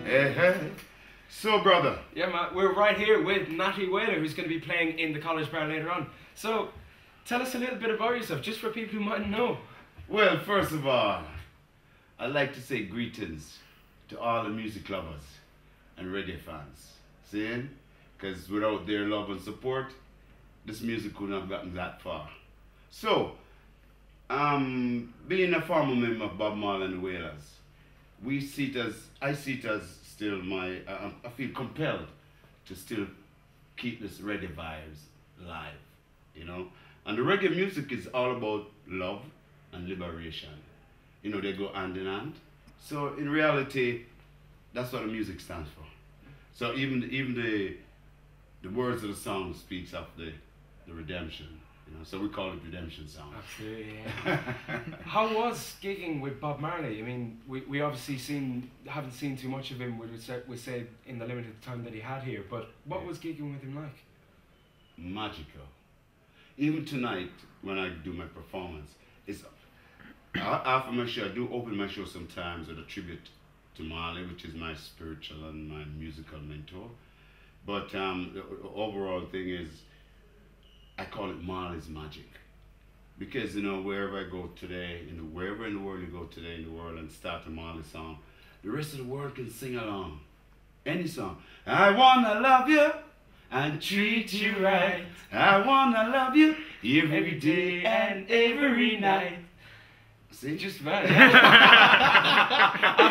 Hey. So, brother. Yeah, man, we're right here with Natty Wailer, who's going to be playing in the College Bar later on. So, tell us a little bit about yourself, just for people who mightn't know. Well, first of all, I'd like to say greetings to all the music lovers and reggae fans. See? Because without their love and support, this music could not have gotten that far. So, being a former member of Bob Marley The Wailers, I see it as still I feel compelled to still keep this reggae vibes alive, you know. And the reggae music is all about love and liberation. You know, they go hand in hand. So in reality, that's what the music stands for. So even the words of the song speaks of the redemption. You know, so we call it redemption song. Absolutely, yeah. How was gigging with Bob Marley? I mean, we obviously haven't seen too much of him, we say, in the limited time that he had here, but what was gigging with him like? Magical. Even tonight, when I do my performance, after my show, I do open my show sometimes with a tribute to Marley, which is my spiritual and my musical mentor. But the overall thing is, I call it Marley's magic, because you know, wherever I go today, wherever in the world you go today in the world and start a Marley song, the rest of the world can sing along. Any song. I wanna love you and treat you right. I wanna love you every day and every night. See, just right.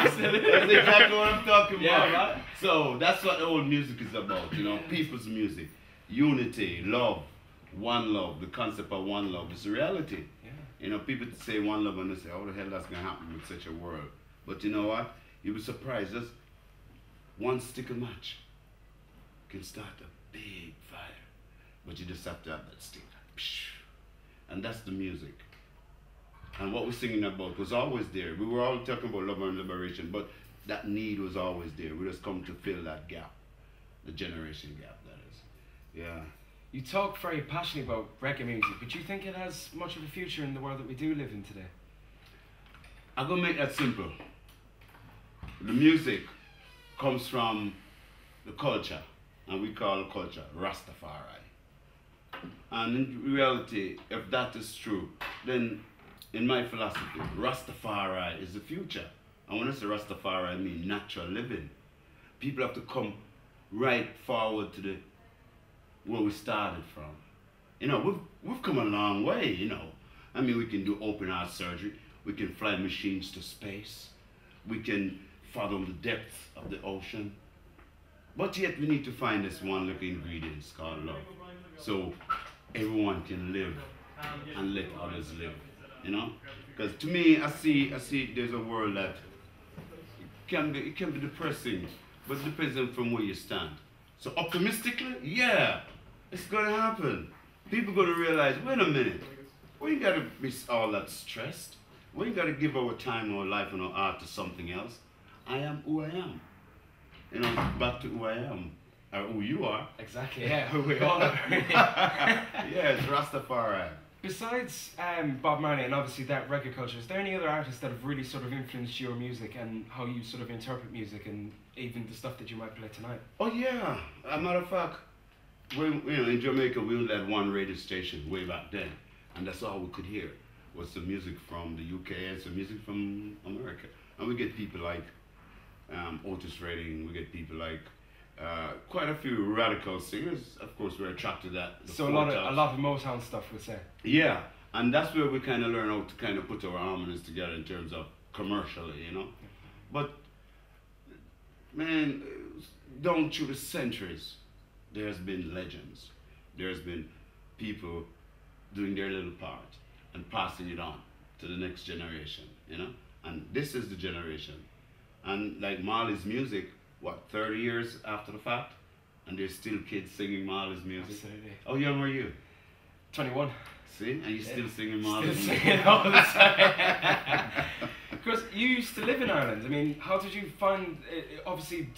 Absolutely. That's exactly what I'm talking about. Right? So that's what the old music is about. You know, people's music, unity, love. One love, the concept of one love is a reality. Yeah. You know, people say one love and they say, how the hell that's going to happen with such a world? But you know what? You'll be surprised. Just one stick of match can start a big fire. But you just have to have that stick. And that's the music. And what we're singing about was always there. We were all talking about love and liberation, but that need was always there. We just come to fill that gap, the generation gap, that is. Yeah. You talk very passionately about reggae music, but do you think it has much of a future in the world that we do live in today? I'm going to make that simple. The music comes from the culture, and we call the culture Rastafari. And in reality, if that is true, then in my philosophy, Rastafari is the future. And when I say Rastafari, I mean natural living. People have to come right forward to where we started from. You know, we've come a long way, you know. I mean, we can do open heart surgery, we can fly machines to space, we can fathom the depths of the ocean, but yet we need to find this one little ingredient called love, so everyone can live and let others live, you know. Because to me, I see there's a world that it can be depressing, but it depends on from where you stand. So optimistically, yeah, it's gonna happen. People gonna realize, wait a minute, we ain't gotta be all that stressed. We ain't gotta give our time, our life, and our art to something else. I am who I am. You know, back to who I am, or who you are. Exactly, yeah, who we all are. Yeah, it's Rastafari. Besides Bob Marley and obviously that reggae culture, is there any other artists that have really sort of influenced your music and how you sort of interpret music and even the stuff that you might play tonight? Oh yeah, as a matter of fact, in Jamaica we only had one radio station way back then, and that's all we could hear was the music from the UK and some music from America. And we get people like Otis Redding, we get people like quite a few radical singers. Of course, we're attracted to that. So a lot of Motown stuff, we'll say. Yeah, and that's where we kind of learn how to kind of put our harmonies together in terms of commercially, you know. But man, down through the centuries, there's been legends. There's been people doing their little part and passing it on to the next generation, you know. And this is the generation. And like Marley's music, what, 30 years after the fact? And there's still kids singing Marley's music. Absolutely. How young are you? 21. See? And you're still singing Marley's music? Still singing all the time. Because you used to live in Ireland. I mean, how did you find, obviously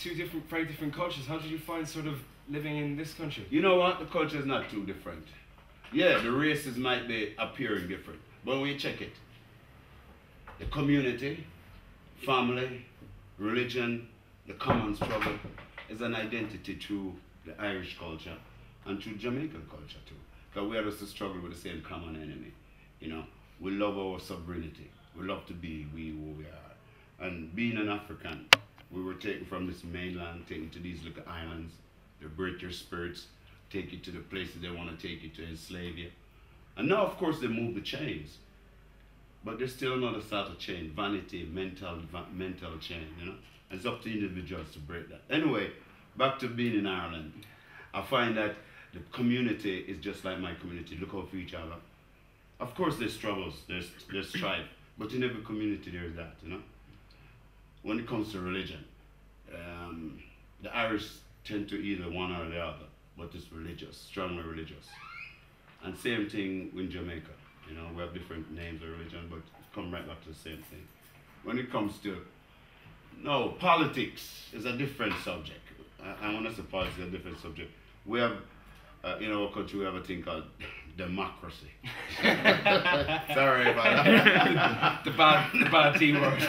very different cultures, how did you find sort of living in this country? You know what? The culture is not too different. Yeah, the races might be appearing different. But when you check it, the community, family, religion, the common struggle is an identity through the Irish culture and through Jamaican culture too. Because we are just to struggle with the same common enemy. You know, we love our sovereignty. We love to be we who we are. And being an African, we were taken from this mainland, taken to these little islands. They break your spirits, take you to the places they want to take you to, enslave you. And now, of course, they move the chains. But there's still another sort of chain, vanity, mental chain, you know? It's up to individuals to break that. Anyway, back to being in Ireland. I find that the community is just like my community. Look out for each other. Of course, there's struggles, there's strife, but in every community there's that, you know? When it comes to religion, the Irish tend to either one or the other, but it's religious, strongly religious. And same thing in Jamaica. You know, we have different names of religion, but come right back to the same thing. When it comes to, no, politics is a different subject. I want to say politics is a different subject. We have, in our country, we have a thing called democracy. Sorry about that. the bad T word.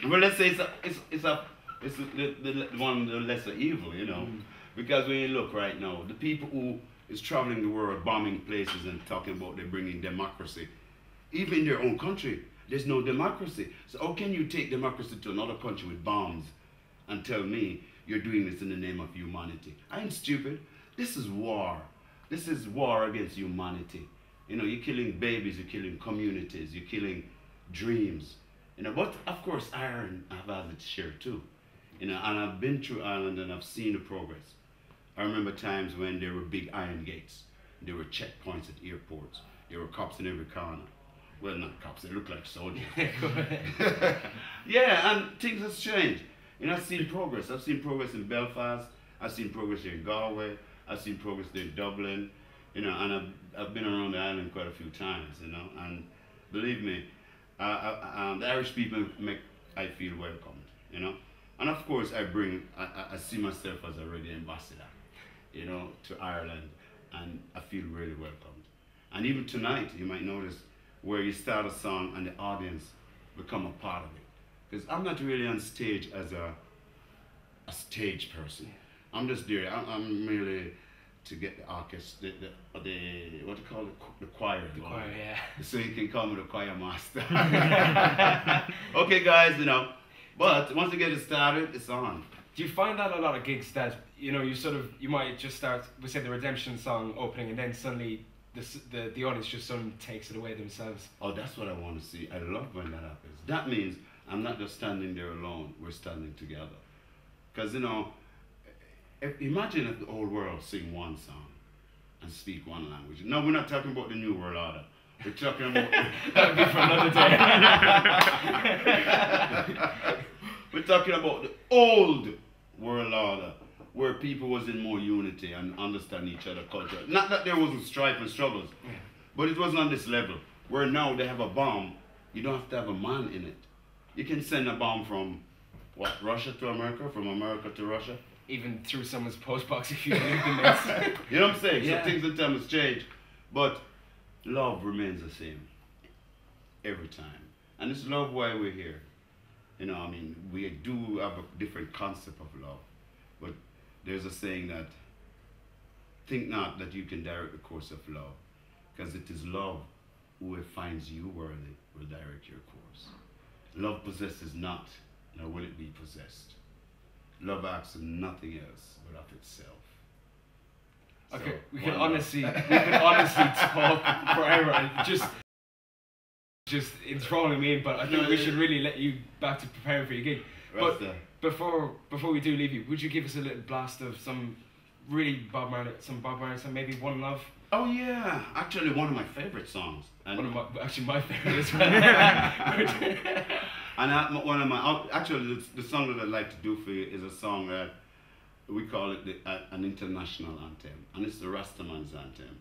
Well, let's say it's one of the lesser evil, you know. Because when you look right now, the people who is traveling the world, bombing places and talking about they're bringing democracy, even in their own country, there's no democracy. So how can you take democracy to another country with bombs and tell me you're doing this in the name of humanity? I ain't stupid. This is war. This is war against humanity. You know, you're killing babies, you're killing communities, you're killing dreams. You know, but of course Ireland have had its share too. You know, and I've been through Ireland and I've seen the progress. I remember times when there were big iron gates. There were checkpoints at airports. There were cops in every corner. Well, not cops, they look like soldiers. Yeah, and things have changed. You know, I've seen progress. I've seen progress in Belfast. I've seen progress here in Galway. I've seen progress there in Dublin. You know, and I've been around the island quite a few times, you know. And believe me, the Irish people I feel welcomed, you know. And of course, I see myself as a reggae ambassador, you know, to Ireland, and I feel really welcomed. And even tonight, you might notice where you start a song and the audience become a part of it. Because I'm not really on stage as a stage person. I'm just there. I'm merely to get the orchestra, what do you call it, the choir. The choir, yeah. So you can call me the choir master. Okay, guys, you know. But once you get it started, it's on. Do you find that a lot of gigs that, you know, you might just start, we say the Redemption song opening, and then suddenly the audience just suddenly takes it away themselves? Oh, that's what I want to see. I love when that happens. That means I'm not just standing there alone, we're standing together. Because, you know, imagine if the whole world sing one song and speak one language. No, we're not talking about the New World Order. We're talking about... That would be for another day. We're talking about the old world order, where people was in more unity and understand each other culture. Not that there wasn't strife and struggles, but it wasn't on this level, where now they have a bomb, you don't have to have a man in it. You can send a bomb from, what, Russia to America, from America to Russia? Even through someone's postbox if you believe in this. You know what I'm saying? Yeah. So things in time has changed, but love remains the same every time. And it's love why we're here. You know, I mean, we do have a different concept of love, but there's a saying that, think not that you can direct the course of love, because it is love who finds you worthy will direct your course. Love possesses not, nor will it be possessed. Love acts of nothing else but of itself. Okay, So, we can honestly talk forever and just enthralling me in, but I think we should really let you back to preparing for your gig. But before we do leave you, would you give us a little blast of some really Bob Marley song, maybe One Love? Oh yeah, actually one of my favorite songs. And actually my favorite as well. And actually the song that I'd like to do for you is a song that we call it an international anthem, and it's the Rastaman's anthem,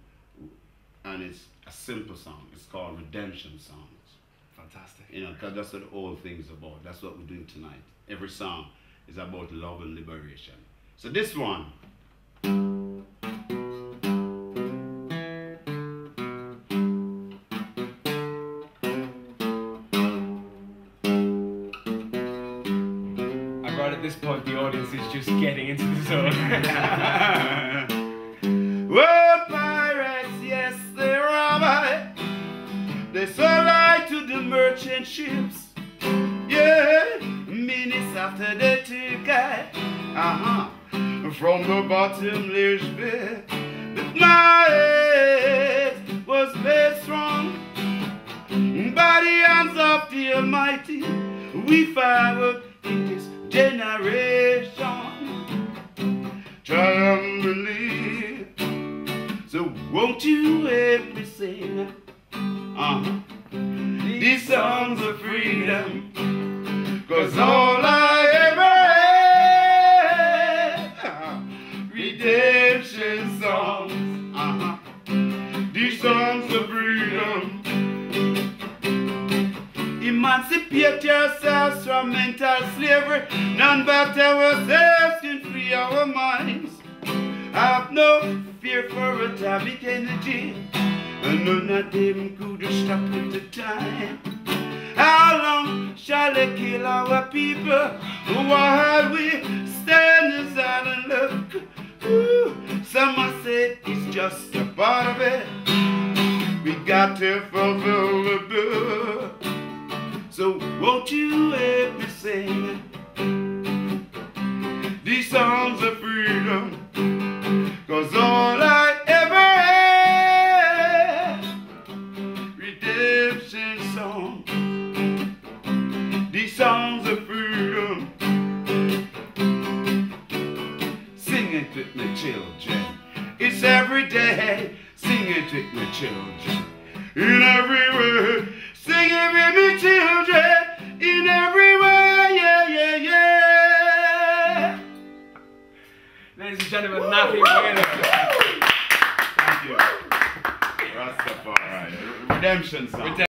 and it's a simple song. It's called Redemption Songs. Fantastic. You know, because that's what the whole thing's about. That's what we're doing tonight. Every song is about love and liberation. So this one. point the audience is just getting into the zone. Well, pirates, yes, they rob. They supply to the merchant ships. Yeah, minutes after they took it. From the bottomless pit. But my head was made strong by the hands of the Almighty. We forward in this generation. Try and believe. So won't you help me sing these songs of freedom? 'Cause all I ever had, redemption songs, these songs of freedom. Emancipate yourselves from mental slavery. None but ourselves can free our minds. Have no fear for atomic energy, and none of them could stop at the time. How long shall they kill our people while we stand aside and look? Ooh, some must say it's just a part of it. We got to fulfill the book. So won't you help me sing these songs of freedom? 'Cause all I ever had, redemption songs, these songs of freedom. Sing it with me, children. It's every day. Sing it with me, children. In every way. Sing it with me, children. In every way. Yeah, yeah, yeah. Ladies and gentlemen, Natty Wailer. Thank you. Rastafari. Redemption song.